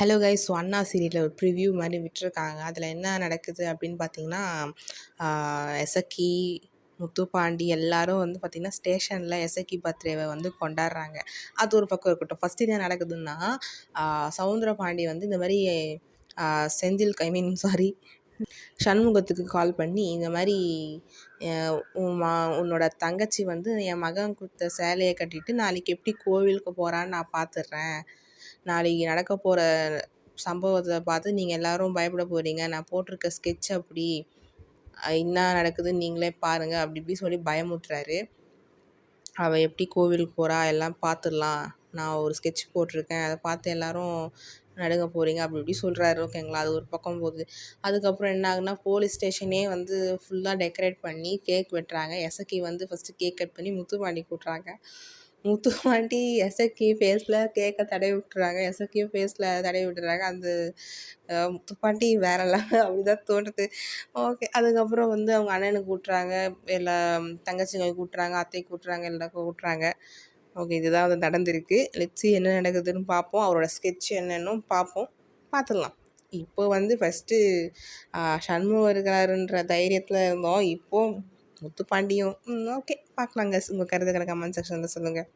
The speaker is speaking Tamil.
Hello guys. ஸோ அண்ணா சீரியலில் ஒரு ப்ரிவ்யூ மாதிரி விட்டுருக்காங்க. அதில் என்ன நடக்குது அப்படின்னு பார்த்தீங்கன்னா, எசக்கி, முத்துப்பாண்டி எல்லாரும் வந்து பார்த்திங்கன்னா ஸ்டேஷனில் எசக்கி பர்த்டேவை வந்து கொண்டாடுறாங்க. அது ஒரு பக்கம் இருக்கட்டும். ஃபஸ்ட்டு என்ன நடக்குதுன்னா, சவுந்தரபாண்டி வந்து இந்த மாதிரி செந்தில் சண்முகத்துக்கு கால் பண்ணி இந்த மாதிரி உன்னோட தங்கச்சி வந்து என் மகன் கொடுத்த சேலையை கட்டிட்டு நாளைக்கு எப்படி கோவிலுக்கு போகிறான்னு நான் பார்த்துட்றேன். நாளைக்கு நடக்க போகிற சம்பவத்தை பார்த்து நீங்கள் எல்லோரும் பயப்பட போகிறீங்க. நான் போட்டிருக்க ஸ்கெட்ச் அப்படி என்ன நடக்குதுன்னு நீங்களே பாருங்கள் அப்படி இப்படி சொல்லி பயமுறுத்துறாரு. அவள் எப்படி கோவிலுக்கு போகிறா எல்லாம் பார்த்துடலாம். நான் ஒரு ஸ்கெட்ச் போட்டிருக்கேன். அதை பார்த்து எல்லோரும் நடுங்க போகிறீங்க அப்படி இப்படி சொல்கிறாரு. ஓகேங்களா? அது ஒரு பக்கம் போகுது. அதுக்கப்புறம் என்ன ஆகுனா, போலீஸ் ஸ்டேஷனே வந்து ஃபுல்லாக டெக்கரேட் பண்ணி கேக் வெட்டுறாங்க. எசக்கி வந்து ஃபஸ்ட்டு கேக் கட் பண்ணி முத்துப்பாண்டி கூட்டுறாங்க. முத்துப்பாண்டி எசக்கி ஃபேஸில் கேக்கை தடவி விட்டுறாங்க. எசக்கியும் ஃபேஸில் தடவி விட்டுறாங்க. அந்த முத்துப்பாண்டி வேற லெவல் அப்படிதான் தோணுது. ஓகே. அதுக்கப்புறம் வந்து அவங்க அண்ணனுக்கு கூட்டுறாங்க, எல்லா தங்கச்சிங்களுக்கு கூட்டுறாங்க, அத்தைக்கு கூட்டுறாங்க, எல்லாருக்கும் கூட்டுறாங்க. ஓகே. இதுதான் வந்து நடந்திருக்கு. லெட்ஸ் சி என்ன நடக்குதுன்னு பார்ப்போம். அவரோட ஸ்கெட்ச் என்னன்னும் பார்த்துடலாம். இப்போ வந்து ஃபஸ்ட்டு சண்முகம் இருக்கிறாருன்ற தைரியத்தில் இருந்தோம். இப்போது முத்துப்பாண்டியும் ஓகே பார்க்கலாங்க. உங்கள் கருத்துக்களை கமெண்ட் செக்ஷனில் சொல்லுங்கள்.